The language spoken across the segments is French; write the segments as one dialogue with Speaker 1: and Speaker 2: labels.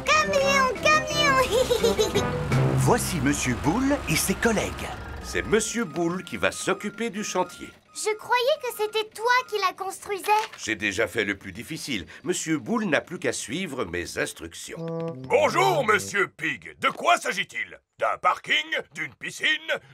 Speaker 1: Camion, camion.
Speaker 2: Voici Monsieur Boule et ses collègues.
Speaker 3: C'est Monsieur Boule qui va s'occuper du chantier.
Speaker 1: Je croyais que c'était toi qui la construisais.
Speaker 3: J'ai déjà fait le plus difficile. Monsieur Boule n'a plus qu'à suivre mes instructions.
Speaker 4: Bonjour, Monsieur Pig. De quoi s'agit-il? D'un parking? D'une piscine?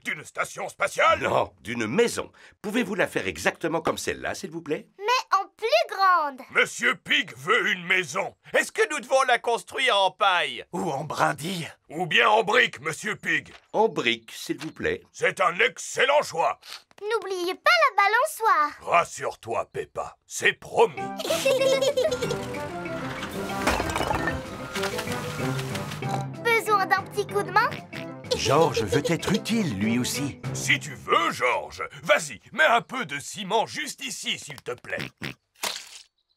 Speaker 4: D'une station spatiale?
Speaker 3: Non, d'une maison. Pouvez-vous la faire exactement comme celle-là, s'il vous plaît?
Speaker 1: Mais en plus grande.
Speaker 4: Monsieur Pig veut une maison.
Speaker 5: Est-ce que nous devons la construire en paille?
Speaker 2: Ou en brindille.
Speaker 4: Ou bien en briques, Monsieur Pig.
Speaker 3: En briques, s'il vous plaît.
Speaker 4: C'est un excellent choix.
Speaker 1: N'oubliez pas la balançoire.
Speaker 4: Rassure-toi, Peppa. C'est promis.
Speaker 1: Besoin d'un petit coup de main?
Speaker 2: Georges veut être utile, lui aussi.
Speaker 4: Si tu veux, Georges, vas-y, mets un peu de ciment juste ici, s'il te plaît.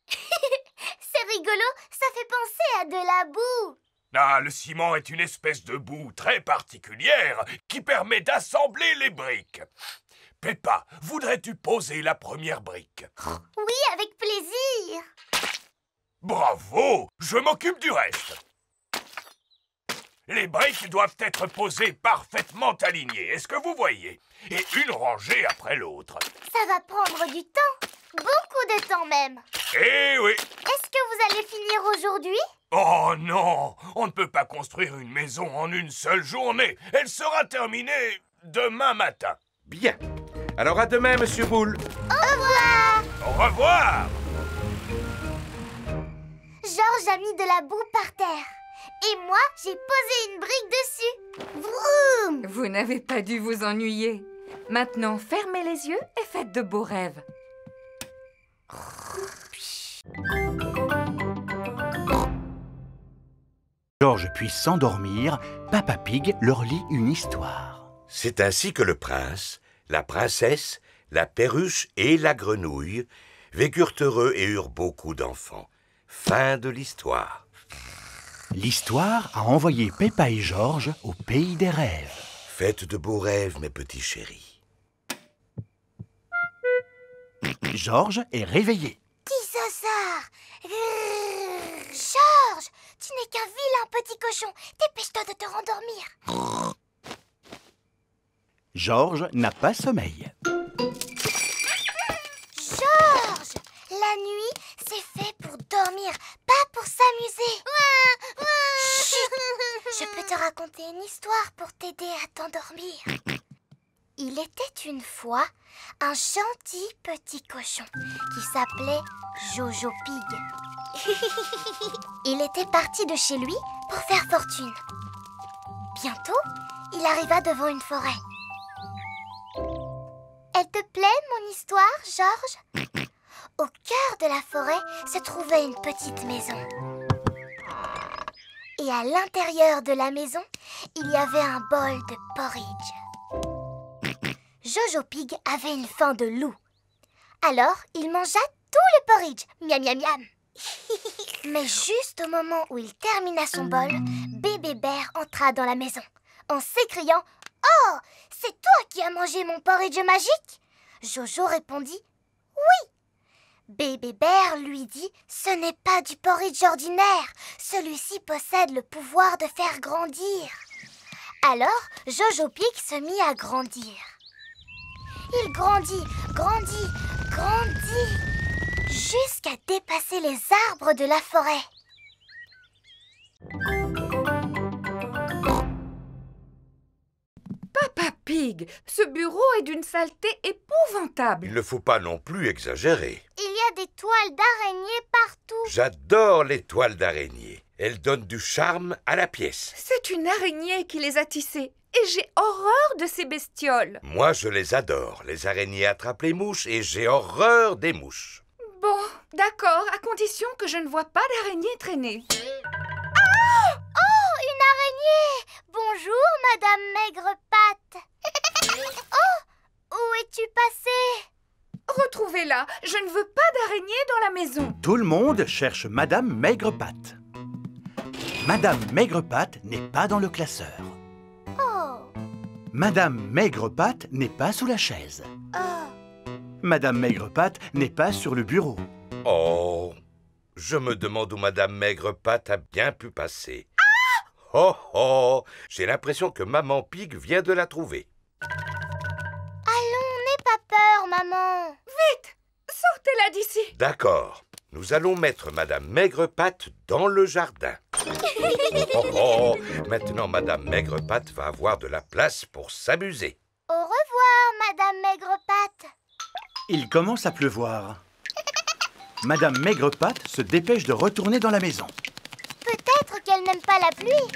Speaker 1: C'est rigolo, ça fait penser à de la boue.
Speaker 4: Ah, le ciment est une espèce de boue très particulière qui permet d'assembler les briques. Peppa, voudrais-tu poser la première brique?
Speaker 1: Oui, avec plaisir.
Speaker 4: Bravo! Je m'occupe du reste. Les briques doivent être posées parfaitement alignées, est-ce que vous voyez? Et une rangée après l'autre.
Speaker 1: Ça va prendre du temps. Beaucoup de temps même.
Speaker 4: Eh oui!
Speaker 1: Est-ce que vous allez finir aujourd'hui?
Speaker 4: Oh non! On ne peut pas construire une maison en une seule journée. Elle sera terminée demain matin.
Speaker 3: Bien. Alors à demain, Monsieur Boule.
Speaker 1: Au revoir.
Speaker 4: Au revoir!
Speaker 1: Georges a mis de la boue par terre. Et moi, j'ai posé une brique dessus. Vroom!
Speaker 6: Vous n'avez pas dû vous ennuyer. Maintenant, fermez les yeux et faites de beaux rêves.
Speaker 2: Georges puis s'endormir, Papa Pig leur lit une histoire.
Speaker 3: C'est ainsi que le prince, la princesse, la perruche et la grenouille vécurent heureux et eurent beaucoup d'enfants. Fin de l'histoire.
Speaker 2: L'histoire a envoyé Peppa et Georges au pays des rêves.
Speaker 3: Faites de beaux rêves, mes petits chéris.
Speaker 2: Georges est réveillé.
Speaker 1: Dinosaure! Georges, tu n'es qu'un vilain petit cochon. Dépêche-toi de te rendormir.
Speaker 2: Georges n'a pas sommeil.
Speaker 1: Georges, la nuit, c'est fait pour dormir, pas pour s'amuser. Chut! Je peux te raconter une histoire pour t'aider à t'endormir. Il était une fois un gentil petit cochon qui s'appelait Jojo Pig. Il était parti de chez lui pour faire fortune. Bientôt, il arriva devant une forêt. Elle te plaît, mon histoire, Georges? Au cœur de la forêt se trouvait une petite maison. Et à l'intérieur de la maison, il y avait un bol de porridge. Jojo Pig avait une faim de loup. Alors, il mangea tout le porridge. Miam, miam, miam. Mais juste au moment où il termina son bol, Bébé Bear entra dans la maison en s'écriant « Oh, c'est toi qui as mangé mon porridge magique ?» Jojo répondit « Oui !» Bébé Bear lui dit « Ce n'est pas du porridge ordinaire. Celui-ci possède le pouvoir de faire grandir. » Alors, Jojo Pig se mit à grandir. Il grandit, grandit, grandit, jusqu'à dépasser les arbres de la forêt.
Speaker 6: Papa Pig, ce bureau est d'une saleté épouvantable.
Speaker 3: Il ne faut pas non plus exagérer.
Speaker 1: Il y a des toiles d'araignée partout.
Speaker 3: J'adore les toiles d'araignée. Elles donnent du charme à la pièce.
Speaker 6: C'est une araignée qui les a tissées. Et j'ai horreur de ces bestioles.
Speaker 3: Moi, je les adore. Les araignées attrapent les mouches et j'ai horreur des mouches.
Speaker 6: Bon, d'accord, à condition que je ne vois pas d'araignée traîner.
Speaker 1: Ah! Oh, une araignée! Bonjour, Madame Maigrepatte. Oh, où es-tu passée?
Speaker 6: Retrouvez-la, je ne veux pas d'araignée dans la maison.
Speaker 2: Tout le monde cherche Madame Maigrepatte. Madame Maigrepatte n'est pas dans le classeur. Madame Maigrepatte n'est pas sous la chaise.
Speaker 1: Oh.
Speaker 2: Madame Maigrepatte n'est pas sur le bureau.
Speaker 3: Oh, Je me demande où Madame Maigre-Patte a bien pu passer. Oh oh! J'ai l'impression que Maman Pig vient de la trouver.
Speaker 1: Allons, n'aie pas peur, maman.
Speaker 6: Vite! Sortez-la d'ici!
Speaker 3: D'accord. Nous allons mettre Madame Maigre-Patte dans le jardin. Oh oh! Maintenant, Madame Maigre-Patte va avoir de la place pour s'amuser.
Speaker 1: Au revoir, Madame Maigre-Patte.
Speaker 2: Il commence à pleuvoir. Madame Maigre-Patte se dépêche de retourner dans la maison.
Speaker 1: Peut-être qu'elle n'aime pas la pluie.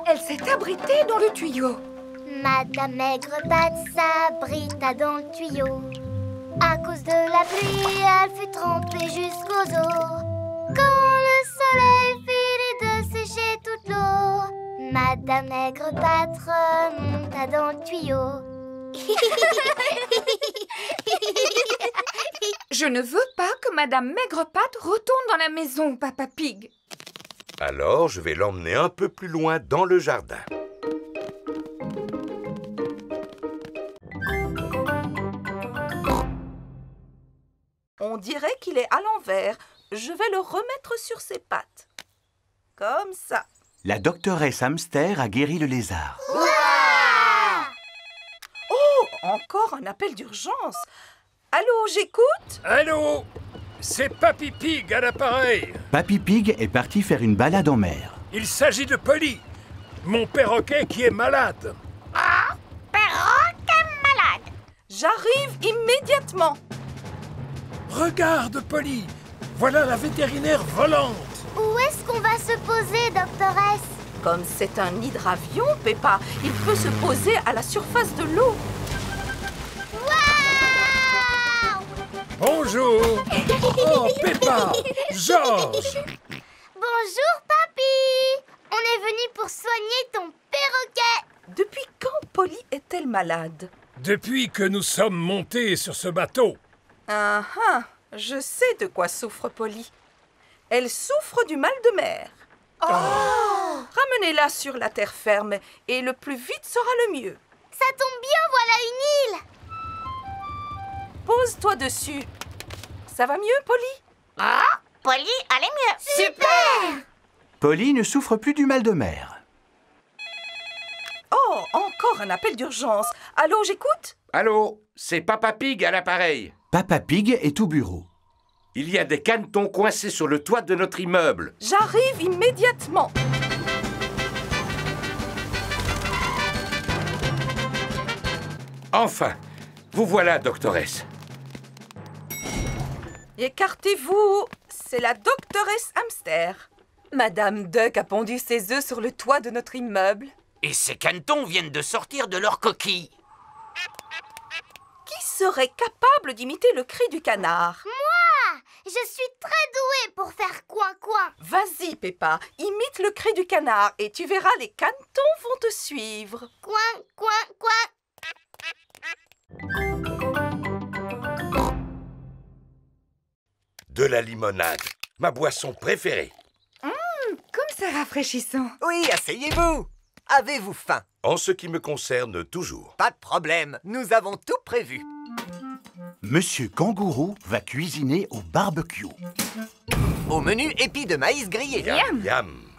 Speaker 6: Elle s'est abritée dans le tuyau.
Speaker 1: Madame Maigre-Patte s'abrita dans le tuyau. À cause de la pluie, elle fut trempée jusqu'aux os. Quand le soleil finit de sécher toute l'eau, Madame Maigre-Patte remonta dans le tuyau.
Speaker 6: Je ne veux pas que Madame Maigre-Patte retourne dans la maison, Papa Pig.
Speaker 3: Alors, je vais l'emmener un peu plus loin dans le jardin.
Speaker 7: On dirait qu'il est à l'envers. Je vais le remettre sur ses pattes. Comme ça.
Speaker 2: La doctoresse Hamster a guéri le lézard.
Speaker 7: Oh, encore un appel d'urgence. Allô, j'écoute?
Speaker 4: Allô? C'est Papy Pig à l'appareil.
Speaker 2: Papy Pig est parti faire une balade en mer.
Speaker 4: Il s'agit de Polly, mon perroquet qui est malade.
Speaker 7: J'arrive immédiatement.
Speaker 4: Regarde, Polly, voilà la vétérinaire volante.
Speaker 1: Où est-ce qu'on va se poser, doctoresse?
Speaker 7: Comme c'est un hydravion, Peppa, il peut se poser à la surface de l'eau.
Speaker 1: Waouh!
Speaker 4: Bonjour. Oh, Peppa, Georges.
Speaker 1: Bonjour, papy! On est venu pour soigner ton perroquet.
Speaker 7: Depuis quand Polly est-elle malade?
Speaker 4: Depuis que nous sommes montés sur ce bateau.
Speaker 7: Ah ah, je sais de quoi souffre Polly. Elle souffre du mal de mer.
Speaker 1: Oh!
Speaker 7: Ramenez-la sur la terre ferme et le plus vite sera le mieux.
Speaker 1: Ça tombe bien, voilà une île.
Speaker 7: Pose-toi dessus. Ça va mieux, Polly?
Speaker 1: Polly, allez mieux. Super!
Speaker 2: Polly ne souffre plus du mal de mer.
Speaker 7: Oh, encore un appel d'urgence. Allô, j'écoute?
Speaker 3: Allô, c'est Papa Pig à l'appareil.
Speaker 2: Papa Pig est au bureau.
Speaker 3: Il y a des canetons coincés sur le toit de notre immeuble.
Speaker 7: J'arrive immédiatement.
Speaker 3: Enfin, vous voilà, doctoresse.
Speaker 7: Écartez-vous. C'est la doctoresse Hamster.
Speaker 8: Madame Duck a pondu ses œufs sur le toit de notre immeuble.
Speaker 5: Et ces canetons viennent de sortir de leur coquille.
Speaker 7: Qui serait capable d'imiter le cri du canard?
Speaker 1: Moi, je suis très douée pour faire coin-coin.
Speaker 7: Vas-y, Peppa, imite le cri du canard et tu verras, les canetons vont te suivre.
Speaker 1: Coin, coin, coin.
Speaker 3: De la limonade, ma boisson préférée.
Speaker 6: Comme c'est rafraîchissant.
Speaker 9: Oui, asseyez-vous. Avez-vous faim?
Speaker 3: En ce qui me concerne, toujours.
Speaker 9: Pas de problème, nous avons tout prévu.
Speaker 2: Monsieur Kangourou va cuisiner au barbecue.
Speaker 9: Au menu épis de maïs grillé.
Speaker 3: Yam, yam.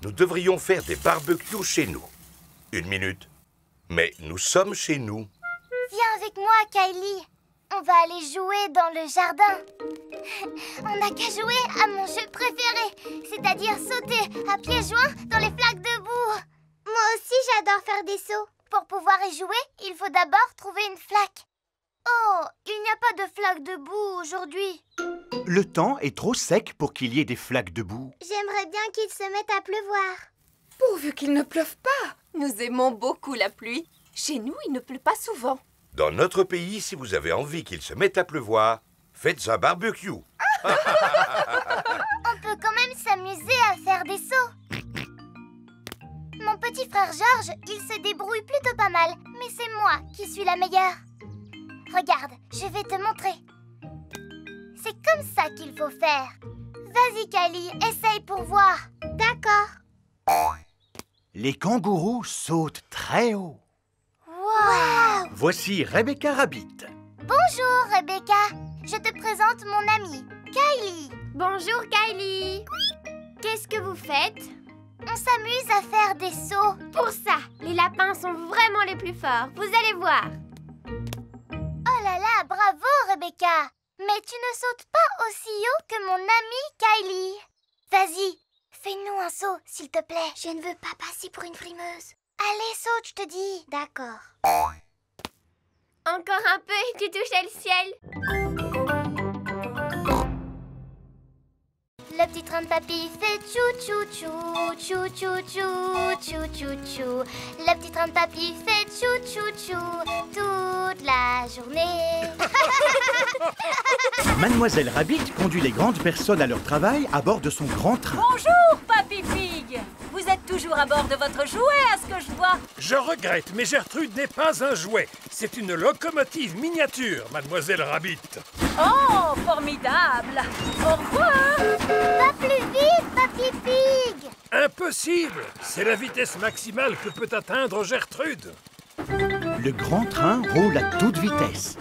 Speaker 3: Nous devrions faire des barbecues chez nous. Une minute. Mais nous sommes chez nous.
Speaker 1: Viens avec moi, Kylie. On va aller jouer dans le jardin. On n'a qu'à jouer à mon jeu préféré, c'est-à-dire sauter à pieds joints dans les flaques de boue. Moi aussi, j'adore faire des sauts. Pour pouvoir y jouer, il faut d'abord trouver une flaque. Oh, il n'y a pas de flaque de boue aujourd'hui.
Speaker 2: Le temps est trop sec pour qu'il y ait des flaques de boue.
Speaker 1: J'aimerais bien qu'il se mette à pleuvoir.
Speaker 6: Pourvu qu'il ne pleuve pas.
Speaker 8: Nous aimons beaucoup la pluie. Chez nous, il ne pleut pas souvent.
Speaker 3: Dans notre pays, si vous avez envie qu'il se mette à pleuvoir, faites un barbecue.
Speaker 1: On peut quand même s'amuser à faire des sauts. Mon petit frère Georges, il se débrouille plutôt pas mal, mais c'est moi qui suis la meilleure. Regarde, je vais te montrer. C'est comme ça qu'il faut faire. Vas-y, Kylie, essaye pour voir. D'accord.
Speaker 2: Les kangourous sautent très haut.
Speaker 1: Wow!
Speaker 2: Voici Rebecca Rabbit.
Speaker 1: Bonjour, Rebecca. Je te présente mon amie, Kylie.
Speaker 10: Bonjour Kylie. Qu'est-ce que vous faites?
Speaker 1: On s'amuse à faire des sauts.
Speaker 10: Pour ça, les lapins sont vraiment les plus forts. Vous allez voir.
Speaker 1: Oh là là, bravo Rebecca. Mais tu ne sautes pas aussi haut que mon amie Kylie. Vas-y, fais-nous un saut, s'il te plaît. Je ne veux pas passer pour une frimeuse. Allez, saute, je te dis. D'accord.
Speaker 10: Encore un peu et tu touchais le ciel.
Speaker 1: Le petit train de papy fait tchou-tchou-tchou, tchou-tchou-tchou, tchou-tchou-tchou. Le petit train de papy fait tchou-tchou-tchou toute la journée.
Speaker 2: Mademoiselle Rabbit conduit les grandes personnes à leur travail à bord de son grand train.
Speaker 11: Bonjour, Papy Pig. Vous êtes toujours à bord de votre jouet, à ce que je vois.
Speaker 4: Je regrette, mais Gertrude n'est pas un jouet. C'est une locomotive miniature, Mademoiselle Rabbit.
Speaker 11: Oh, formidable. Au revoir.
Speaker 1: Pas plus vite, Papy Pig.
Speaker 4: Impossible. C'est la vitesse maximale que peut atteindre Gertrude.
Speaker 2: Le grand train roule à toute vitesse.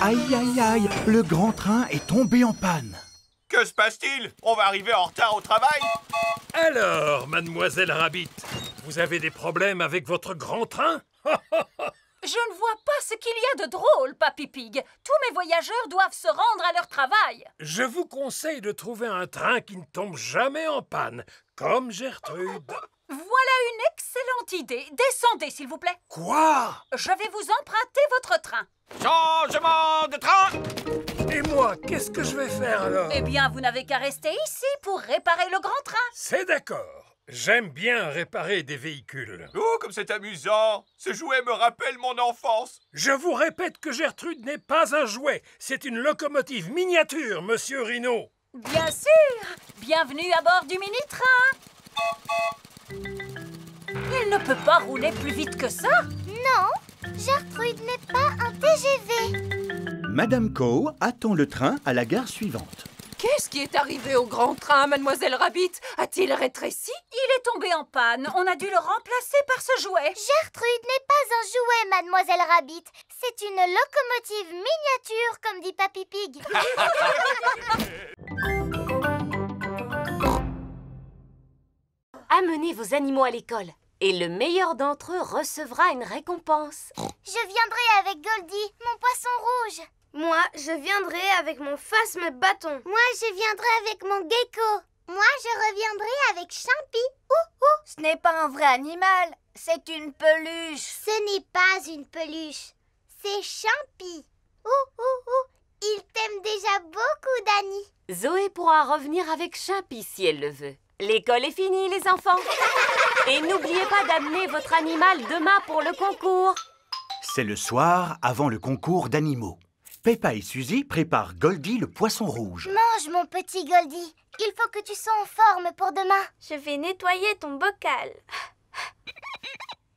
Speaker 2: Aïe, aïe, aïe, le grand train est tombé en panne.
Speaker 12: Que se passe-t-il? On va arriver en retard au travail?
Speaker 4: Alors, Mademoiselle Rabbit, vous avez des problèmes avec votre grand train?
Speaker 11: Je ne vois pas ce qu'il y a de drôle, Papy Pig. Tous mes voyageurs doivent se rendre à leur travail.
Speaker 4: Je vous conseille de trouver un train qui ne tombe jamais en panne, comme Gertrude.
Speaker 11: Voilà une excellente idée. Descendez, s'il vous plaît.
Speaker 4: Quoi?
Speaker 11: Je vais vous emprunter votre train.
Speaker 12: Changement de train!
Speaker 4: Et moi, qu'est-ce que je vais faire alors?
Speaker 11: Eh bien, vous n'avez qu'à rester ici pour réparer le grand train.
Speaker 4: C'est d'accord. J'aime bien réparer des véhicules.
Speaker 12: Oh, comme c'est amusant! Ce jouet me rappelle mon enfance.
Speaker 4: Je vous répète que Gertrude n'est pas un jouet. C'est une locomotive miniature, Monsieur Rhino.
Speaker 11: Bien sûr. Bienvenue à bord du mini-train. Il ne peut pas rouler plus vite que ça.
Speaker 1: Non, Gertrude n'est pas un TGV.
Speaker 2: Madame Cow attend le train à la gare suivante.
Speaker 8: Qu'est-ce qui est arrivé au grand train, Mademoiselle Rabbit? A-t-il rétréci?
Speaker 11: Il est tombé en panne. On a dû le remplacer par ce jouet.
Speaker 1: Gertrude n'est pas un jouet, Mademoiselle Rabbit. C'est une locomotive miniature, comme dit Papy Pig.
Speaker 13: Amenez vos animaux à l'école et le meilleur d'entre eux recevra une récompense.
Speaker 1: Je viendrai avec Goldie, mon poisson rouge.
Speaker 10: Moi, je viendrai avec mon phasme bâton.
Speaker 1: Moi, je viendrai avec mon gecko. Moi, je reviendrai avec Champy.
Speaker 10: Ce n'est pas un vrai animal, c'est une peluche.
Speaker 1: Ce n'est pas une peluche, c'est Champy. Il t'aime déjà beaucoup, Dani.
Speaker 13: Zoé pourra revenir avec Champy si elle le veut. L'école est finie, les enfants. Et n'oubliez pas d'amener votre animal demain pour le concours.
Speaker 2: C'est le soir avant le concours d'animaux. Peppa et Suzy préparent Goldie le poisson rouge.
Speaker 1: Mange, mon petit Goldie. Il faut que tu sois en forme pour demain.
Speaker 10: Je vais nettoyer ton bocal.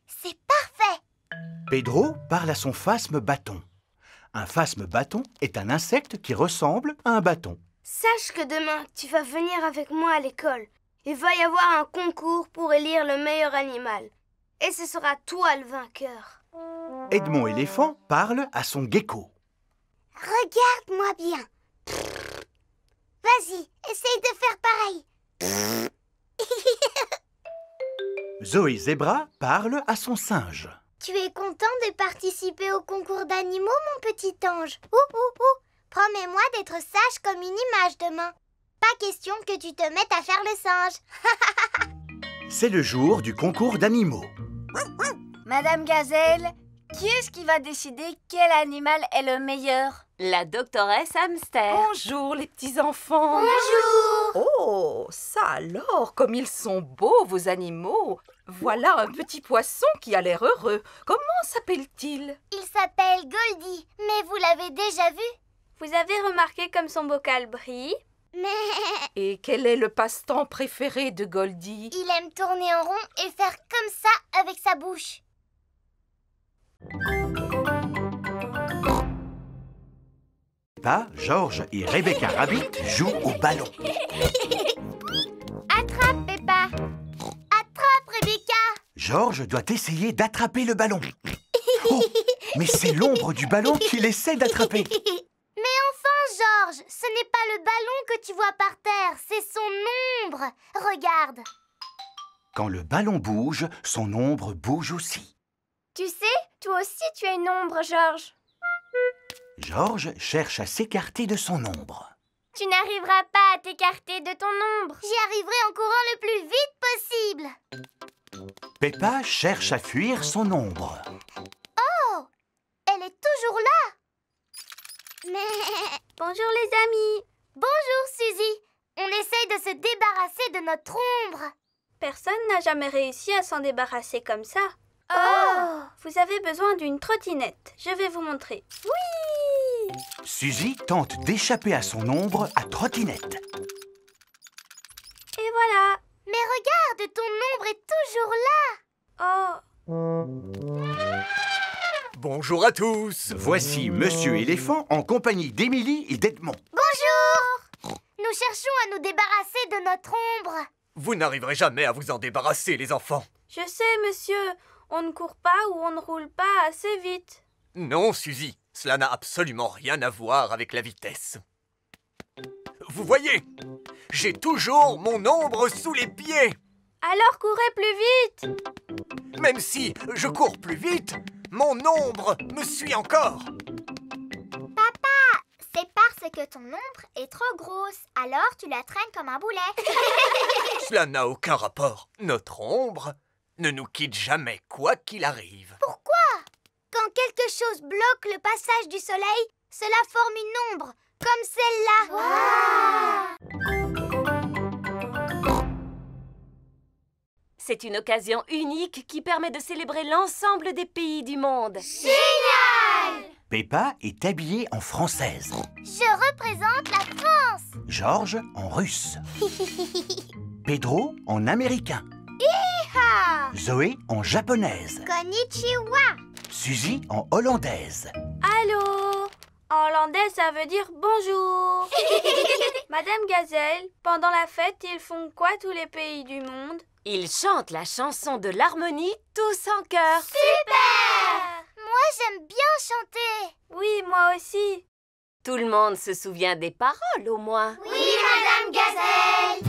Speaker 1: C'est parfait.
Speaker 2: Pedro parle à son phasme bâton. Un phasme bâton est un insecte qui ressemble à un bâton.
Speaker 10: Sache que demain, tu vas venir avec moi à l'école. Il va y avoir un concours pour élire le meilleur animal. Et ce sera toi le vainqueur.
Speaker 2: Edmond éléphant parle à son gecko.
Speaker 1: Regarde-moi bien. Vas-y, essaye de faire pareil.
Speaker 2: Zoé Zebra parle à son singe.
Speaker 1: Tu es content de participer au concours d'animaux, mon petit ange? Promets-moi d'être sage comme une image demain. Pas question que tu te mettes à faire le singe.
Speaker 2: C'est le jour du concours d'animaux.
Speaker 10: Madame Gazelle, qui est-ce qui va décider quel animal est le meilleur?
Speaker 13: La doctoresse Hamster.
Speaker 8: Bonjour, les petits-enfants.
Speaker 1: Bonjour.
Speaker 8: Oh, ça alors, comme ils sont beaux, vos animaux. Voilà un petit poisson qui a l'air heureux. Comment s'appelle-t-il?
Speaker 1: Il s'appelle Goldie, mais vous l'avez déjà vu?
Speaker 10: Vous avez remarqué comme son bocal brille?
Speaker 1: Mais...
Speaker 8: Et quel est le passe-temps préféré de Goldie?
Speaker 1: Il aime tourner en rond et faire comme ça avec sa bouche.
Speaker 2: Peppa, George et Rebecca Rabbit jouent au ballon.
Speaker 1: Attrape, Peppa. Attrape, Rebecca.
Speaker 2: George doit essayer d'attraper le ballon. Oh, mais c'est l'ombre du ballon qu'il essaie d'attraper.
Speaker 1: Mais enfin, Georges, ce n'est pas le ballon que tu vois par terre, c'est son ombre. Regarde.
Speaker 2: Quand le ballon bouge, son ombre bouge aussi.
Speaker 14: Tu sais, toi aussi tu as une ombre, Georges.
Speaker 2: Georges cherche à s'écarter de son ombre.
Speaker 14: Tu n'arriveras pas à t'écarter de ton ombre.
Speaker 1: J'y arriverai en courant le plus vite possible.
Speaker 2: Peppa cherche à fuir son ombre.
Speaker 1: Oh, elle est toujours là.
Speaker 14: Mais... Bonjour les amis.
Speaker 1: Bonjour Suzy. On essaye de se débarrasser de notre ombre.
Speaker 10: Personne n'a jamais réussi à s'en débarrasser comme ça.
Speaker 14: Oh!
Speaker 10: Vous avez besoin d'une trottinette. Je vais vous montrer.
Speaker 14: Oui!
Speaker 2: Suzy tente d'échapper à son ombre à trottinette.
Speaker 10: Et voilà.
Speaker 1: Mais regarde, ton ombre est toujours là.
Speaker 10: Oh!
Speaker 9: Bonjour à tous.
Speaker 2: Voici Monsieur Éléphant en compagnie d'Émilie et d'Edmond.
Speaker 1: Bonjour! Nous cherchons à nous débarrasser de notre ombre.
Speaker 9: Vous n'arriverez jamais à vous en débarrasser, les enfants.
Speaker 10: Je sais, monsieur. On ne court pas ou on ne roule pas assez vite.
Speaker 9: Non, Suzy, cela n'a absolument rien à voir avec la vitesse. Vous voyez, j'ai toujours mon ombre sous les pieds.
Speaker 10: Alors courez plus vite.
Speaker 9: Même si je cours plus vite, mon ombre me suit encore.
Speaker 14: Papa, c'est parce que ton ombre est trop grosse. Alors tu la traînes comme un boulet.
Speaker 9: Cela n'a aucun rapport. Notre ombre ne nous quitte jamais, quoi qu'il arrive.
Speaker 1: Pourquoi? Quand quelque chose bloque le passage du soleil, cela forme une ombre, comme celle-là.
Speaker 13: C'est une occasion unique qui permet de célébrer l'ensemble des pays du monde.
Speaker 1: Génial!
Speaker 2: Peppa est habillée en française.
Speaker 1: Je représente la France.
Speaker 2: Georges en russe. Pedro en américain.
Speaker 1: Hi-ha!
Speaker 2: Zoé en japonaise.
Speaker 1: Konnichiwa.
Speaker 2: Suzy en hollandaise.
Speaker 10: Allô? En hollandais, ça veut dire bonjour. Madame Gazelle, pendant la fête, ils font quoi tous les pays du monde?
Speaker 13: Ils chantent la chanson de l'harmonie tous en chœur.
Speaker 1: Super! Moi, j'aime bien chanter.
Speaker 10: Oui, moi aussi.
Speaker 13: Tout le monde se souvient des paroles, au moins.
Speaker 1: Oui, Madame Gazelle.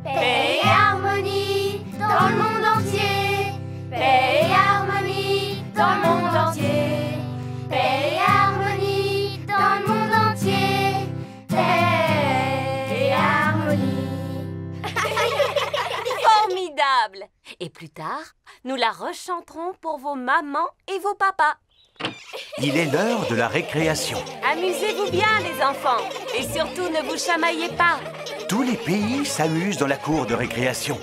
Speaker 14: Paix et harmonie dans le monde entier. Paix et harmonie dans le monde entier. Paix et harmonie dans le monde entier. Paix et harmonie.
Speaker 13: Formidable! Et plus tard, nous la rechanterons pour vos mamans et vos papas.
Speaker 2: Il est l'heure de la récréation.
Speaker 13: Amusez-vous bien, les enfants. Et surtout, ne vous chamaillez pas.
Speaker 2: Tous les pays s'amusent dans la cour de récréation.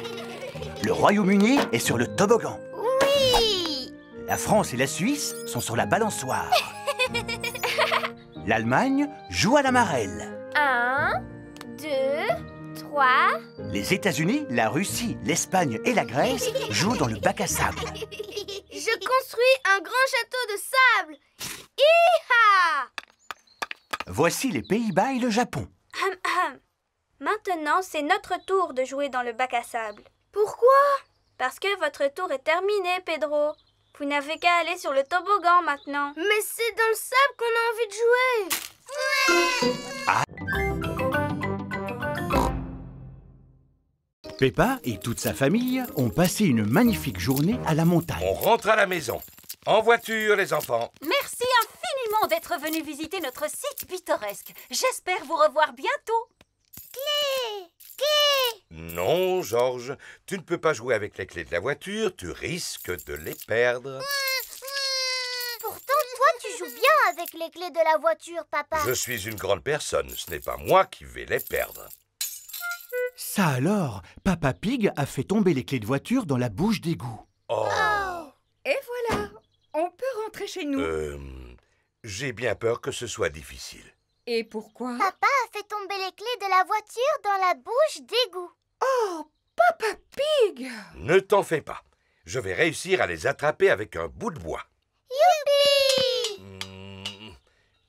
Speaker 2: Le Royaume-Uni est sur le toboggan.
Speaker 1: Oui!
Speaker 2: La France et la Suisse sont sur la balançoire. L'Allemagne joue à la marelle.
Speaker 14: 1, 2, 3.
Speaker 2: Les États-Unis, la Russie, l'Espagne et la Grèce jouent dans le bac à sable.
Speaker 1: Je construis un grand château de sable. Hi-ha!
Speaker 2: Voici les Pays-Bas et le Japon.
Speaker 10: Maintenant, c'est notre tour de jouer dans le bac à sable.
Speaker 1: Pourquoi?
Speaker 10: Parce que votre tour est terminé, Pedro. Vous n'avez qu'à aller sur le toboggan maintenant.
Speaker 1: Mais c'est dans le sable qu'on a envie de jouer.
Speaker 2: Ah. Peppa et toute sa famille ont passé une magnifique journée à la montagne.
Speaker 3: On rentre à la maison. En voiture, les enfants.
Speaker 11: Merci infiniment d'être venus visiter notre site pittoresque. J'espère vous revoir bientôt.
Speaker 1: Clé! Clé!
Speaker 3: Non, Georges, tu ne peux pas jouer avec les clés de la voiture. Tu risques de les perdre.
Speaker 1: Pourtant, toi, tu joues bien avec les clés de la voiture, papa.
Speaker 3: Je suis une grande personne. Ce n'est pas moi qui vais les perdre.
Speaker 2: Ça alors, Papa Pig a fait tomber les clés de voiture dans la bouche d'égout.
Speaker 3: Oh.
Speaker 6: Et voilà, on peut rentrer chez nous.
Speaker 3: J'ai bien peur que ce soit difficile.
Speaker 6: Et pourquoi?
Speaker 1: Papa a fait tomber les clés de la voiture dans la bouche d'égout.
Speaker 6: Oh, Papa Pig!
Speaker 3: Ne t'en fais pas. Je vais réussir à les attraper avec un bout de bois.
Speaker 1: Youpi!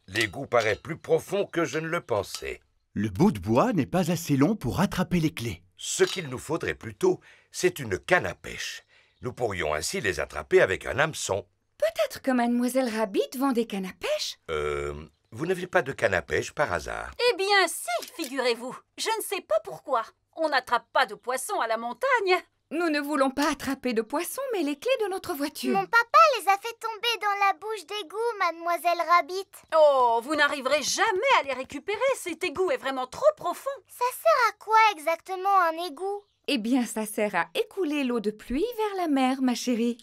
Speaker 3: L'égout paraît plus profond que je ne le pensais.
Speaker 2: Le bout de bois n'est pas assez long pour attraper les clés.
Speaker 3: Ce qu'il nous faudrait plutôt, c'est une canne à pêche. Nous pourrions ainsi les attraper avec un hameçon.
Speaker 6: Peut-être que Mademoiselle Rabbit vend des cannes à pêche?
Speaker 3: vous n'avez pas de canne à pêche par hasard?
Speaker 11: Eh bien si, figurez-vous. Je ne sais pas pourquoi. On n'attrape pas de poissons à la montagne.
Speaker 6: Nous ne voulons pas attraper de poissons, mais les clés de notre voiture.
Speaker 1: Mon papa les a fait tomber dans la bouche d'égout, mademoiselle Rabbit.
Speaker 11: Oh, vous n'arriverez jamais à les récupérer. Cet égout est vraiment trop profond.
Speaker 1: Ça sert à quoi exactement un égout?
Speaker 6: Eh bien, ça sert à écouler l'eau de pluie vers la mer, ma chérie.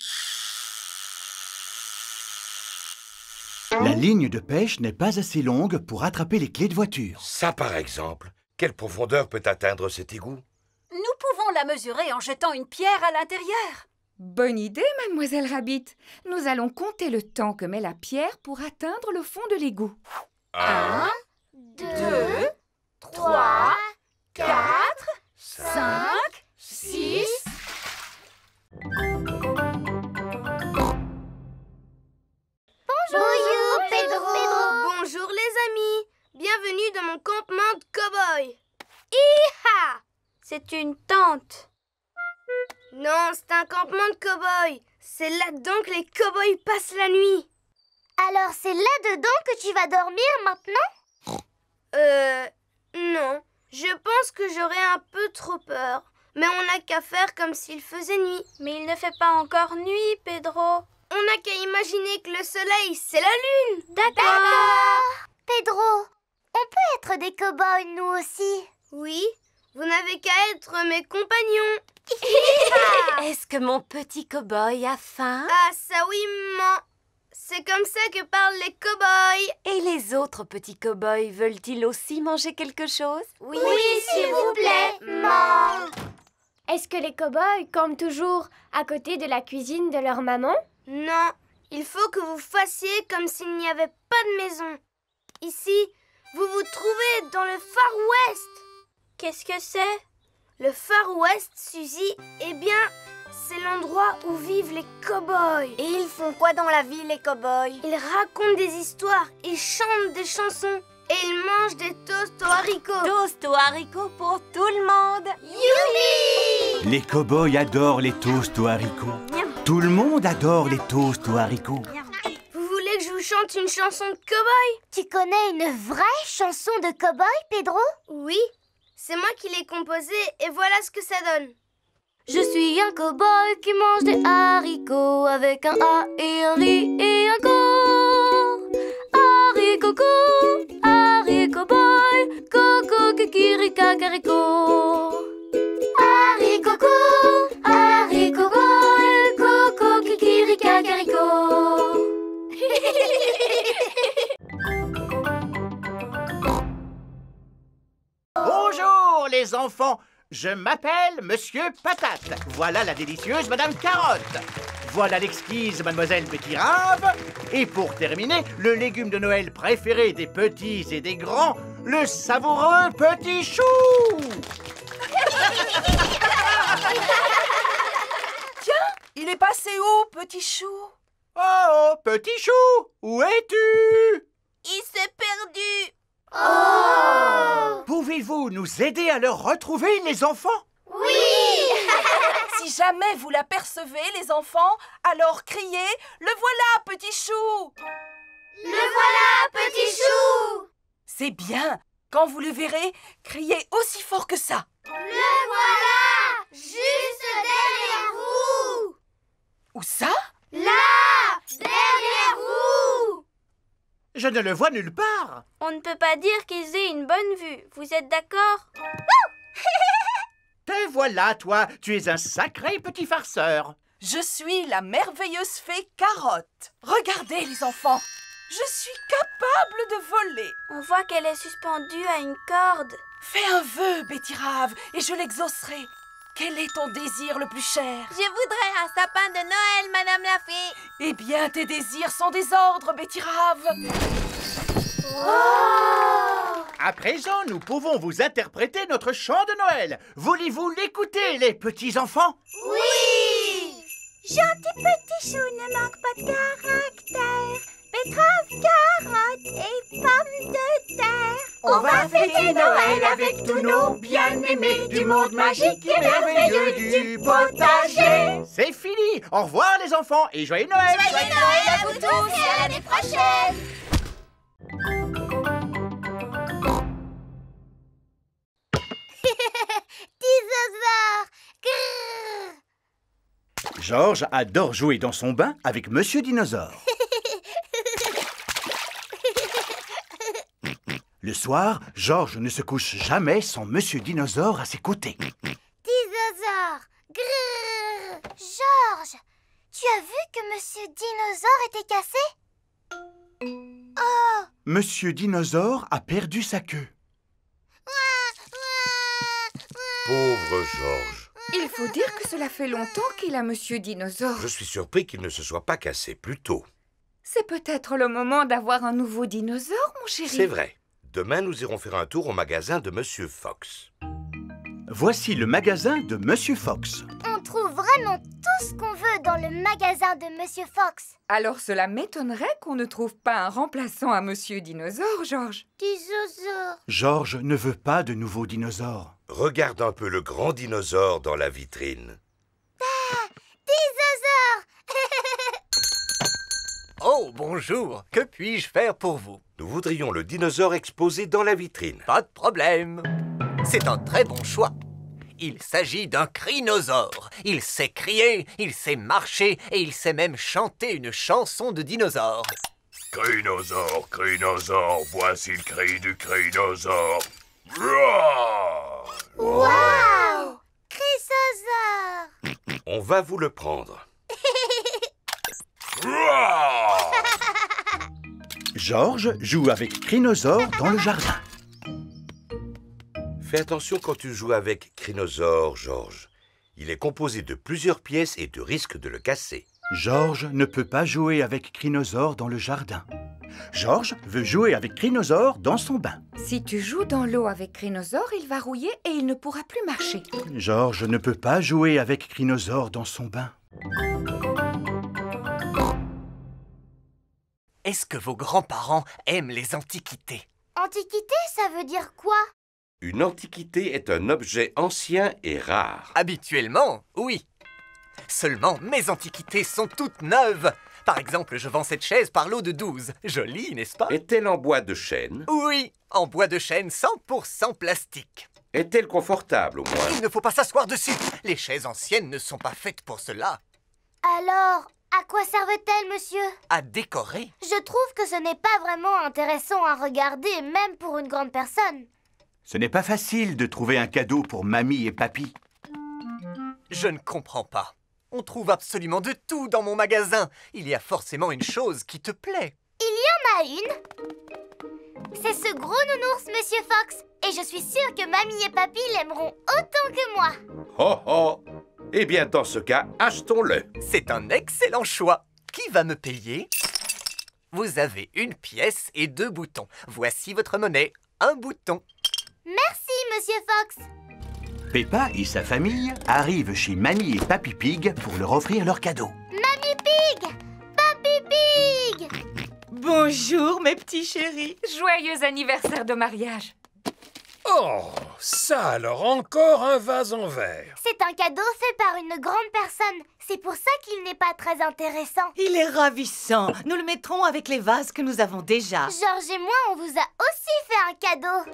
Speaker 2: La ligne de pêche n'est pas assez longue pour attraper les clés de voiture.
Speaker 3: Ça, par exemple. Quelle profondeur peut atteindre cet égout?
Speaker 11: Nous pouvons la mesurer en jetant une pierre à l'intérieur.
Speaker 6: Bonne idée, mademoiselle Rabbit. Nous allons compter le temps que met la pierre pour atteindre le fond de l'égout.
Speaker 14: 1, 2, 3, 4, 5, 6...
Speaker 10: Bonjour, Pedro. Bonjour, les amis. Bienvenue dans mon campement de cow-boy. Hi-ha! C'est une tente. Non, c'est un campement de cow-boy. C'est là-dedans que les cow-boys passent la nuit.
Speaker 1: Alors c'est là-dedans que tu vas dormir maintenant?
Speaker 10: Non. Je pense que j'aurais un peu trop peur. Mais on n'a qu'à faire comme s'il faisait nuit. Mais il ne fait pas encore nuit, Pedro. On n'a qu'à imaginer que le soleil, c'est la lune.
Speaker 1: D'accord. Pedro, on peut être des cow-boys nous aussi?
Speaker 10: Oui, vous n'avez qu'à être mes compagnons.
Speaker 13: Est-ce que mon petit cow-boy a faim?
Speaker 10: Ah, ça oui, maman. C'est comme ça que parlent les cow-boys.
Speaker 13: Et les autres petits cow-boys veulent-ils aussi manger quelque chose?
Speaker 10: Oui, s'il vous plaît, maman.
Speaker 14: Est-ce que les cow-boys campent toujours à côté de la cuisine de leur maman?
Speaker 10: Non, il faut que vous fassiez comme s'il n'y avait pas de maison. Ici, vous vous trouvez dans le Far West. Qu'est-ce que c'est? Le Far West, Suzy, eh bien, c'est l'endroit où vivent les cow-boys.
Speaker 1: Et ils font quoi dans la vie, les cow-boys?
Speaker 10: Ils racontent des histoires, ils chantent des chansons et ils mangent des toasts aux haricots.
Speaker 13: Toast aux haricots pour tout le monde.
Speaker 10: Youpi!
Speaker 2: Les cow-boys adorent les toasts aux haricots. Tout le monde adore les toasts aux haricots.
Speaker 10: Vous voulez que je vous chante une chanson de cow-boy?
Speaker 1: Tu connais une vraie chanson de cow-boy, Pedro?
Speaker 10: Oui, c'est moi qui l'ai composée et voilà ce que ça donne.
Speaker 14: Je suis un cow-boy qui mange des haricots avec un A et un riz et un co. Haricot co, haricot boy, coco kikiri kakariko. Haricot co, haricot boy, coco kikiri kakariko.
Speaker 2: Bonjour les enfants, je m'appelle Monsieur Patate. Voilà la délicieuse Madame Carotte. Voilà l'exquise Mademoiselle Pétirave. Et pour terminer, le légume de Noël préféré des petits et des grands, le savoureux petit chou.
Speaker 8: Tiens, il est passé où, petit chou?
Speaker 2: Oh, petit chou, où es-tu?
Speaker 10: Il s'est perdu.
Speaker 1: Oh!
Speaker 2: Pouvez-vous nous aider à le retrouver, les enfants?
Speaker 10: Oui!
Speaker 8: Si jamais vous l'apercevez, les enfants, alors criez « Le voilà, petit chou !»
Speaker 10: Le voilà, petit chou!
Speaker 8: C'est bien. Quand vous le verrez, criez aussi fort que ça.
Speaker 10: Le voilà! Juste derrière vous!
Speaker 8: Où ça?
Speaker 10: Là! Derrière vous!
Speaker 2: Je ne le vois nulle part.
Speaker 10: On ne peut pas dire qu'ils aient une bonne vue. Vous êtes d'accord?
Speaker 2: Te voilà, toi. Tu es un sacré petit farceur.
Speaker 8: Je suis la merveilleuse fée Carotte. Regardez, les enfants. Je suis capable de voler.
Speaker 10: On voit qu'elle est suspendue à une corde.
Speaker 8: Fais un vœu, Pétirave, et je l'exaucerai. Quel est ton désir le plus cher?
Speaker 10: Je voudrais un sapin de Noël, Madame la Fée.
Speaker 8: Eh bien, tes désirs sont des ordres, Pétirave.
Speaker 10: Oh!
Speaker 2: À présent, nous pouvons vous interpréter notre chant de Noël. Voulez-vous l'écouter, les petits enfants?
Speaker 10: Oui!
Speaker 1: Gentil petit chou ne manque pas de caractère. Betterave, carotte et pommes de terre.
Speaker 14: On va fêter Noël avec tous nos bien-aimés du monde magique et merveilleux du potager.
Speaker 2: C'est fini. Au revoir, les enfants, et joyeux Noël.
Speaker 10: Joyeux Noël à vous tous et à l'année prochaine.
Speaker 2: Georges adore jouer dans son bain avec Monsieur Dinosaure. Le soir, Georges ne se couche jamais sans Monsieur Dinosaure à ses côtés.
Speaker 1: Dinosaure! Grrr! Georges, tu as vu que Monsieur Dinosaure était cassé? Oh!
Speaker 2: Monsieur Dinosaure a perdu sa queue.
Speaker 3: Pauvre Georges.
Speaker 6: Il faut dire que cela fait longtemps qu'il a Monsieur Dinosaure.
Speaker 3: Je suis surpris qu'il ne se soit pas cassé plus tôt.
Speaker 6: C'est peut-être le moment d'avoir un nouveau dinosaure, mon chéri.
Speaker 3: C'est vrai. Demain, nous irons faire un tour au magasin de Monsieur Fox.
Speaker 2: Voici le magasin de Monsieur Fox.
Speaker 1: On trouve vraiment tout ce qu'on veut dans le magasin de Monsieur Fox.
Speaker 6: Alors cela m'étonnerait qu'on ne trouve pas un remplaçant à Monsieur Dinosaure, Georges.
Speaker 1: Dinosaure.
Speaker 2: Georges ne veut pas de nouveaux dinosaures.
Speaker 3: Regarde un peu le grand dinosaure dans la vitrine.
Speaker 1: Dinosaure.
Speaker 9: Oh, bonjour. Que puis-je faire pour vous?
Speaker 3: Nous voudrions le dinosaure exposé dans la vitrine.
Speaker 9: Pas de problème. C'est un très bon choix. Il s'agit d'un crinosaure. Il sait crier, il sait marcher et il sait même chanter une chanson de dinosaure.
Speaker 4: Crinosaure, crinosaure, voici le cri du crinosaure. Roar!
Speaker 1: Wow! Crisosaure.
Speaker 3: On va vous le prendre.
Speaker 4: Roar!
Speaker 2: Georges joue avec Crinosaure dans le jardin.
Speaker 3: Fais attention quand tu joues avec Crinosaure, Georges. Il est composé de plusieurs pièces et tu risques de le casser.
Speaker 2: Georges ne peut pas jouer avec Crinosaure dans le jardin. Georges veut jouer avec Crinosaure dans son bain.
Speaker 6: Si tu joues dans l'eau avec Crinosaure, il va rouiller et il ne pourra plus marcher.
Speaker 2: Georges ne peut pas jouer avec Crinosaure dans son bain.
Speaker 9: Est-ce que vos grands-parents aiment les antiquités?
Speaker 1: Antiquité, ça veut dire quoi?
Speaker 3: Une antiquité est un objet ancien et rare.
Speaker 9: Habituellement, oui. Seulement, mes antiquités sont toutes neuves. Par exemple, je vends cette chaise par lot de 12. Jolie, n'est-ce pas?
Speaker 3: Est-elle en bois de chêne?
Speaker 9: Oui, en bois de chêne 100% plastique.
Speaker 3: Est-elle confortable au moins?
Speaker 9: Il ne faut pas s'asseoir dessus. Les chaises anciennes ne sont pas faites pour cela.
Speaker 1: Alors, à quoi servent-elles, monsieur?
Speaker 9: À décorer.
Speaker 1: Je trouve que ce n'est pas vraiment intéressant à regarder, même pour une grande personne.
Speaker 2: Ce n'est pas facile de trouver un cadeau pour mamie et papy.
Speaker 9: Je ne comprends pas. On trouve absolument de tout dans mon magasin. Il y a forcément une chose qui te plaît.
Speaker 1: Il y en a une. C'est ce gros nounours, Monsieur Fox. Et je suis sûre que mamie et papy l'aimeront autant que moi.
Speaker 3: Oh oh! Eh bien, dans ce cas, achetons-le.
Speaker 9: C'est un excellent choix. Qui va me payer? Vous avez une pièce et 2 boutons. Voici votre monnaie. Un bouton.
Speaker 1: Merci, Monsieur Fox.
Speaker 2: Peppa et sa famille arrivent chez Mamie et Papy Pig pour leur offrir leur cadeau.
Speaker 1: Mamie Pig! Papy Pig!
Speaker 15: Bonjour, mes petits chéris.
Speaker 6: Joyeux anniversaire de mariage.
Speaker 12: Oh, ça alors, encore un vase en verre.
Speaker 1: C'est un cadeau fait par une grande personne. C'est pour ça qu'il n'est pas très intéressant.
Speaker 15: Il est ravissant. Nous le mettrons avec les vases que nous avons déjà.
Speaker 1: Georges et moi, on vous a aussi fait un cadeau.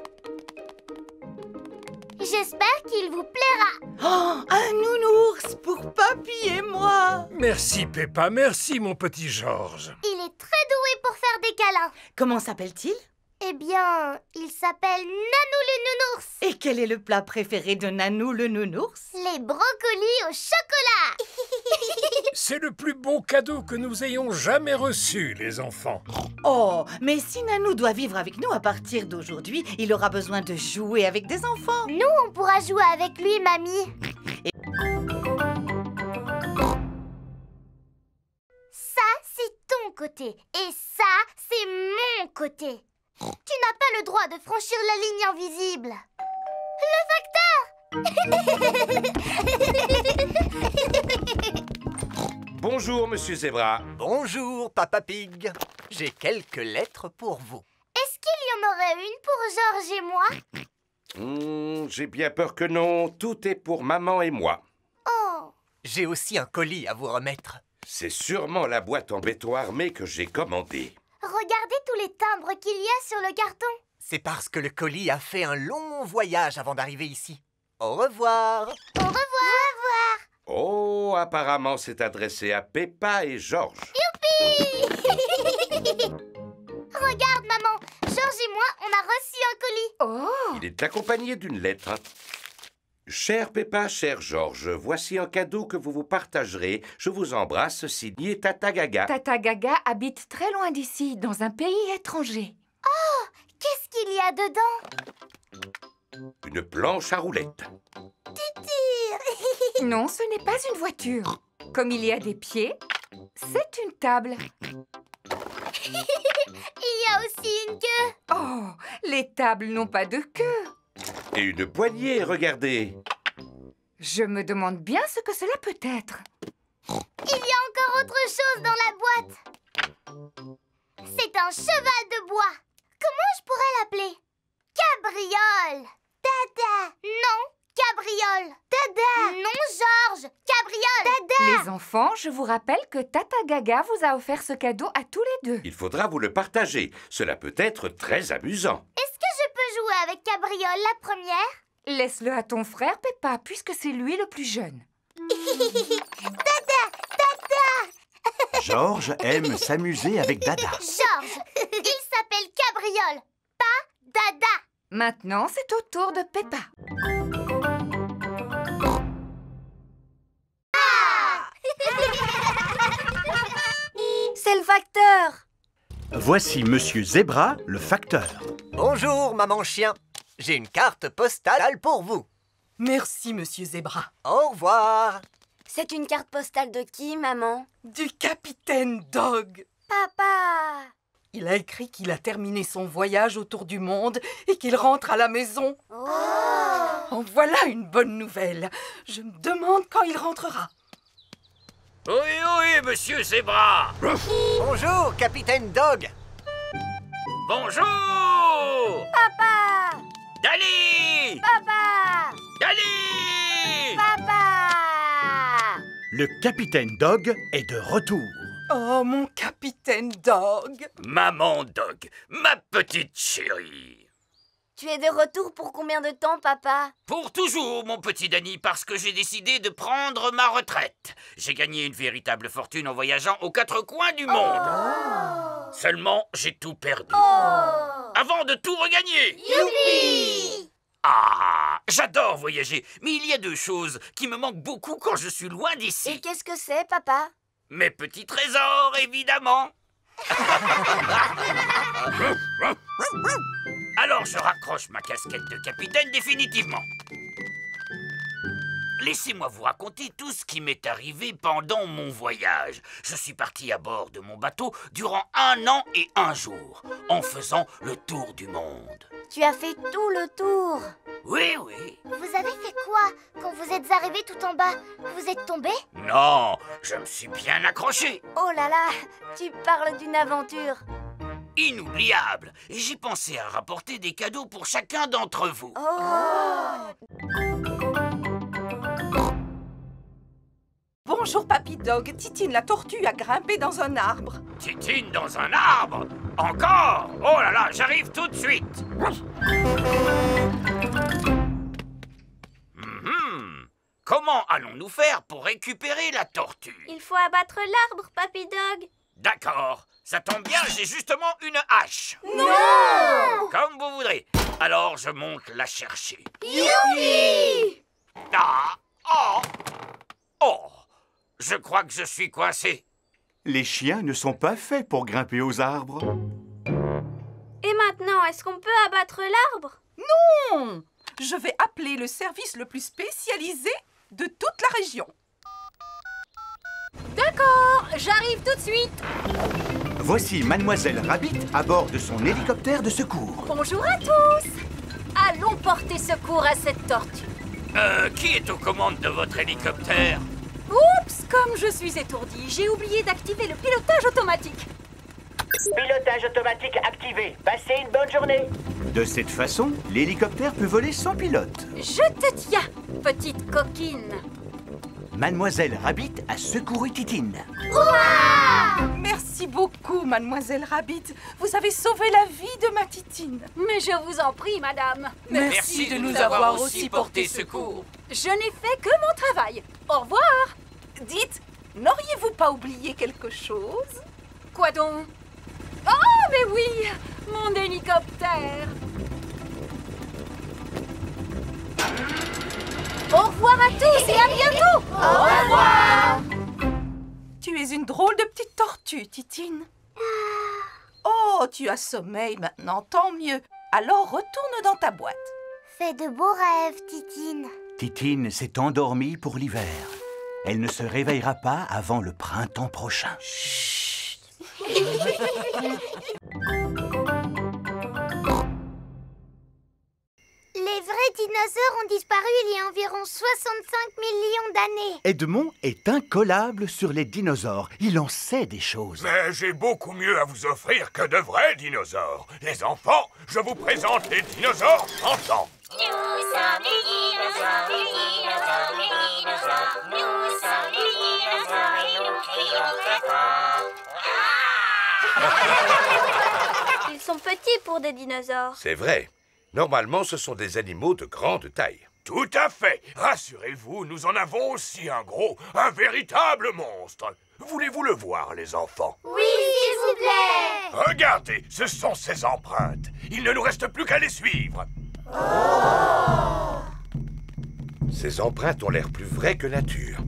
Speaker 1: J'espère qu'il vous plaira.
Speaker 15: Oh, un nounours pour Papy et moi.
Speaker 12: Merci Peppa, merci mon petit Georges.
Speaker 1: Il est très doué pour faire des câlins.
Speaker 15: Comment s'appelle-t-il?
Speaker 1: Eh bien, il s'appelle Nanou le nounours.
Speaker 15: Et quel est le plat préféré de Nanou le nounours?
Speaker 1: Les brocolis au chocolat.
Speaker 12: C'est le plus beau cadeau que nous ayons jamais reçu, les enfants.
Speaker 15: Oh, mais si Nanou doit vivre avec nous à partir d'aujourd'hui, il aura besoin de jouer avec des enfants.
Speaker 1: Nous, on pourra jouer avec lui, mamie. Ça, c'est ton côté. Et ça, c'est mon côté. Tu n'as pas le droit de franchir la ligne invisible. Le facteur!
Speaker 3: Bonjour, Monsieur Zebra.
Speaker 9: Bonjour, Papa Pig. J'ai quelques lettres pour vous.
Speaker 1: Est-ce qu'il y en aurait une pour Georges et moi?
Speaker 3: J'ai bien peur que non. Tout est pour maman et moi.
Speaker 1: Oh!
Speaker 9: J'ai aussi un colis à vous remettre.
Speaker 3: C'est sûrement la boîte en béton armé que j'ai commandée.
Speaker 1: Regardez tous les timbres qu'il y a sur le carton.
Speaker 9: C'est parce que le colis a fait un long voyage avant d'arriver ici. Au revoir.
Speaker 1: Au revoir. Au revoir.
Speaker 3: Oh, Oh, apparemment, c'est adressé à Peppa et Georges.
Speaker 1: Youpi! Regarde, maman, Georges et moi, on a reçu un colis.
Speaker 6: Oh!
Speaker 3: Il est accompagné d'une lettre. Chère Peppa, cher Georges, voici un cadeau que vous vous partagerez. Je vous embrasse, signé Tata Gaga.
Speaker 6: Tata Gaga habite très loin d'ici, dans un pays étranger.
Speaker 1: Oh! Qu'est-ce qu'il y a dedans?
Speaker 3: Une planche à roulettes.
Speaker 1: Tu tires.
Speaker 6: Non, ce n'est pas une voiture. Comme il y a des pieds, c'est une table.
Speaker 1: Il y a aussi une queue.
Speaker 6: Oh, les tables n'ont pas de queue.
Speaker 3: Et une poignée, regardez.
Speaker 6: Je me demande bien ce que cela peut être.
Speaker 1: Il y a encore autre chose dans la boîte. C'est un cheval de bois. Comment je pourrais l'appeler? Cabriole. Dada. Non, cabriole. Dada. Non, Georges. Cabriole. Dada.
Speaker 6: Les enfants, je vous rappelle que Tata Gaga vous a offert ce cadeau à tous les deux.
Speaker 3: Il faudra vous le partager. Cela peut être très amusant.
Speaker 1: Est-ce que je peux jouer avec Cabriole la première?
Speaker 6: Laisse-le à ton frère, Peppa, puisque c'est lui le plus jeune.
Speaker 1: Dada. Dada.
Speaker 2: Georges aime s'amuser avec Dada.
Speaker 1: Georges, il s'appelle Cabriole, pas Dada.
Speaker 6: Maintenant, c'est au tour de Peppa.
Speaker 10: C'est le facteur.
Speaker 2: Voici Monsieur Zebra, le facteur.
Speaker 9: Bonjour, maman chien. J'ai une carte postale pour vous.
Speaker 8: Merci, monsieur Zebra.
Speaker 9: Au revoir.
Speaker 10: C'est une carte postale de qui, maman?
Speaker 8: Du capitaine Dog.
Speaker 10: Papa.
Speaker 8: Il a écrit qu'il a terminé son voyage autour du monde et qu'il rentre à la maison.
Speaker 10: Oh.
Speaker 8: En voilà une bonne nouvelle. Je me demande quand il rentrera.
Speaker 5: Oui, monsieur Zebra.
Speaker 9: Bonjour, capitaine Dog.
Speaker 5: Bonjour.
Speaker 10: Papa.
Speaker 5: Dali.
Speaker 10: Papa.
Speaker 5: Dali.
Speaker 10: Papa.
Speaker 2: Le capitaine Dog est de retour.
Speaker 8: Oh, mon capitaine Dog.
Speaker 5: Maman Dog, ma petite chérie.
Speaker 10: Tu es de retour pour combien de temps, papa?
Speaker 5: Pour toujours, mon petit Danny, parce que j'ai décidé de prendre ma retraite. J'ai gagné une véritable fortune en voyageant aux quatre coins du monde.
Speaker 10: Oh.
Speaker 5: Seulement, j'ai tout perdu.
Speaker 10: Oh.
Speaker 5: Avant de tout regagner.
Speaker 10: Youpi!
Speaker 5: Ah, j'adore voyager, mais il y a deux choses qui me manquent beaucoup quand je suis loin d'ici.
Speaker 10: Et qu'est-ce que c'est, papa?
Speaker 5: Mes petits trésors, évidemment. Alors je raccroche ma casquette de capitaine définitivement. Laissez-moi vous raconter tout ce qui m'est arrivé pendant mon voyage. Je suis parti à bord de mon bateau durant 1 an et 1 jour, en faisant le tour du monde.
Speaker 10: Tu as fait tout le tour.
Speaker 5: Oui.
Speaker 1: Vous avez fait quoi quand vous êtes arrivé tout en bas? Vous êtes tombé?
Speaker 5: Non, je me suis bien accroché.
Speaker 10: Oh là là, tu parles d'une aventure.
Speaker 5: Inoubliable. Et j'ai pensé à rapporter des cadeaux pour chacun d'entre vous.
Speaker 10: Oh.
Speaker 8: Bonjour, Papy Dog. Titine la tortue a grimpé dans un arbre.
Speaker 5: Titine dans un arbre? Encore? Oh là là, j'arrive tout de suite. Comment allons-nous faire pour récupérer la tortue?
Speaker 10: Il faut abattre l'arbre, Papy Dog.
Speaker 5: D'accord, ça tombe bien, j'ai justement une hache.
Speaker 10: Non!
Speaker 5: Comme vous voudrez. Alors je monte la chercher.
Speaker 10: Youpi!
Speaker 5: Ah! Oh! Je crois que je suis coincé.
Speaker 2: Les chiens ne sont pas faits pour grimper aux arbres.
Speaker 10: Et maintenant, est-ce qu'on peut abattre l'arbre?
Speaker 8: Non! Je vais appeler le service le plus spécialisé de toute la région.
Speaker 11: D'accord, j'arrive tout de suite.
Speaker 2: Voici Mademoiselle Rabbit à bord de son hélicoptère de secours.
Speaker 11: Bonjour à tous. Allons porter secours à cette tortue.
Speaker 5: Qui est aux commandes de votre hélicoptère?
Speaker 11: Oups, comme je suis étourdie, j'ai oublié d'activer le pilotage automatique.
Speaker 16: Pilotage automatique activé. Passez une bonne journée.
Speaker 2: De cette façon, l'hélicoptère peut voler sans pilote.
Speaker 11: Je te tiens, petite coquine.
Speaker 2: Mademoiselle Rabbit a secouru Titine.
Speaker 8: Merci beaucoup, Mademoiselle Rabbit. Vous avez sauvé la vie de ma Titine.
Speaker 11: Mais je vous en prie, madame.
Speaker 8: Merci de nous avoir aussi porté secours.
Speaker 11: Je n'ai fait que mon travail. Au revoir.
Speaker 8: Dites, n'auriez-vous pas oublié quelque chose?
Speaker 11: Quoi donc? Oh, mais oui! Mon hélicoptère! Au revoir à tous et à bientôt!
Speaker 14: Au revoir!
Speaker 8: Tu es une drôle de petite tortue, Titine. Oh, tu as sommeil maintenant, tant mieux. Alors retourne dans ta boîte.
Speaker 1: Fais de beaux rêves, Titine.
Speaker 2: Titine s'est endormie pour l'hiver. Elle ne se réveillera pas avant le printemps prochain.
Speaker 1: Chut. Les vrais dinosaures ont disparu il y a environ 65 millions d'années.
Speaker 2: Edmond est incollable sur les dinosaures. Il en sait des choses.
Speaker 4: Mais j'ai beaucoup mieux à vous offrir que de vrais dinosaures. Les enfants, je vous présente les dinosaures chantants.
Speaker 14: Nous sommes les dinosaures, les dinosaures, les dinosaures. Nous sommes les dinosaures et nous crions très fort.
Speaker 10: Ils sont petits pour des dinosaures.
Speaker 3: C'est vrai. Normalement, ce sont des animaux de grande taille.
Speaker 4: Tout à fait. Rassurez-vous, nous en avons aussi un gros, un véritable monstre. Voulez-vous le voir, les enfants?
Speaker 14: Oui, s'il vous plaît.
Speaker 4: Regardez, ce sont ses empreintes. Il ne nous reste plus qu'à les suivre.
Speaker 3: Ces empreintes ont l'air plus vraies que nature.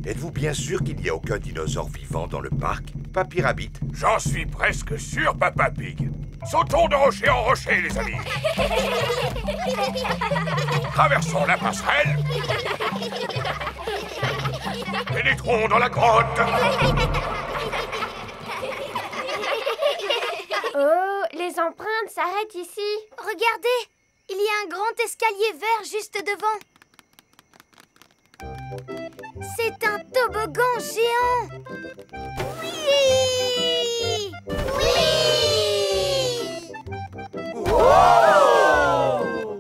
Speaker 3: Êtes-vous bien sûr qu'il n'y a aucun dinosaure vivant dans le parc, Papy Rabbit?
Speaker 4: J'en suis presque sûr, Papa Pig. Sautons de rocher en rocher, les amis. Traversons la passerelle. Pénétrons dans la grotte.
Speaker 10: Oh, les empreintes s'arrêtent ici.
Speaker 1: Regardez, il y a un grand escalier vert juste devant. C'est un toboggan géant. Oui! Oui!
Speaker 14: Wow!
Speaker 1: Oui!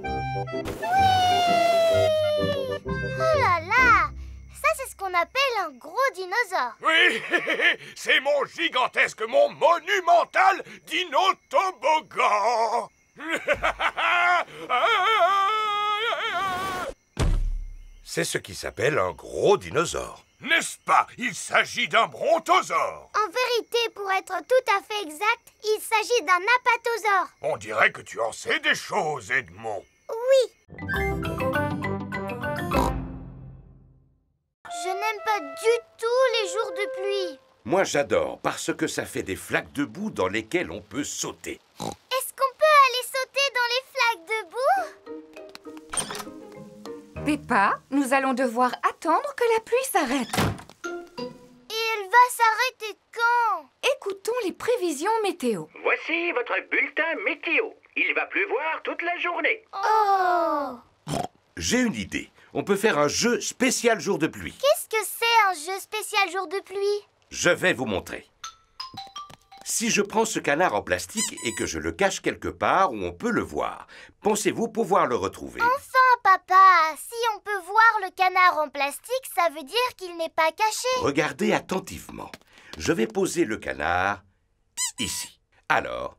Speaker 1: Oh là là! Ça, c'est ce qu'on appelle un gros dinosaure.
Speaker 4: Oui, c'est mon gigantesque, mon monumental dino-toboggan.
Speaker 3: C'est ce qui s'appelle un gros dinosaure.
Speaker 4: N'est-ce pas? Il s'agit d'un brontosaure.
Speaker 1: En vérité, pour être tout à fait exact, il s'agit d'un apatosaure.
Speaker 4: On dirait que tu en sais des choses, Edmond.
Speaker 1: Oui. Je n'aime pas du tout les jours de pluie.
Speaker 3: Moi, j'adore parce que ça fait des flaques de boue dans lesquelles on peut sauter.
Speaker 1: Est-ce qu'on peut aller sauter dans les flaques de boue?
Speaker 6: Peppa, nous allons devoir attendre que la pluie s'arrête.
Speaker 1: Et elle va s'arrêter quand?
Speaker 6: Écoutons les prévisions météo.
Speaker 16: Voici votre bulletin météo. Il va pleuvoir toute la journée.
Speaker 1: Oh!
Speaker 3: J'ai une idée. On peut faire un jeu spécial jour de pluie.
Speaker 1: Qu'est-ce que c'est un jeu spécial jour de pluie?
Speaker 3: Je vais vous montrer. Si je prends ce canard en plastique et que je le cache quelque part où on peut le voir, pensez-vous pouvoir le retrouver?
Speaker 1: Enfin, papa, si on peut voir le canard en plastique, ça veut dire qu'il n'est pas caché.
Speaker 3: Regardez attentivement. Je vais poser le canard ici. Alors,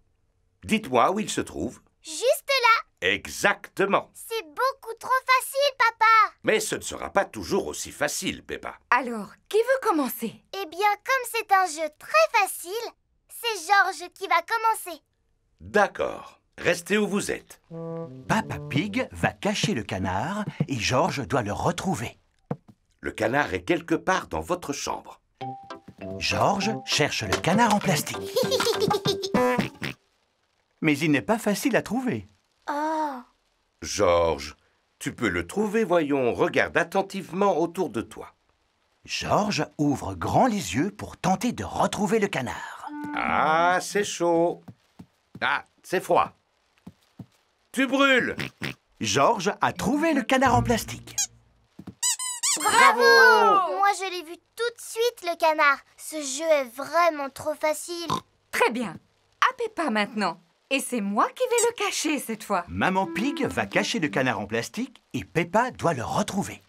Speaker 3: dites-moi où il se trouve.
Speaker 1: Juste là.
Speaker 3: Exactement.
Speaker 1: C'est beaucoup trop facile, papa.
Speaker 3: Mais ce ne sera pas toujours aussi facile, Peppa.
Speaker 6: Alors, qui veut commencer?
Speaker 1: Eh bien, comme c'est un jeu très facile, c'est Georges qui va commencer.
Speaker 3: D'accord. Restez où vous êtes.
Speaker 2: Papa Pig va cacher le canard et Georges doit le retrouver.
Speaker 3: Le canard est quelque part dans votre chambre.
Speaker 2: Georges cherche le canard en plastique. Mais il n'est pas facile à trouver.
Speaker 1: Oh.
Speaker 3: Georges, tu peux le trouver, voyons. Regarde attentivement autour de toi.
Speaker 2: Georges ouvre grand les yeux pour tenter de retrouver le canard.
Speaker 3: Ah, c'est chaud. Ah, c'est froid. Tu brûles.
Speaker 2: Georges a trouvé le canard en plastique.
Speaker 1: Bravo! Moi, je l'ai vu tout de suite, le canard. Ce jeu est vraiment trop facile.
Speaker 6: Très bien. À Peppa maintenant. Et c'est moi qui vais le cacher cette fois.
Speaker 2: Maman Pig va cacher le canard en plastique et Peppa doit le retrouver.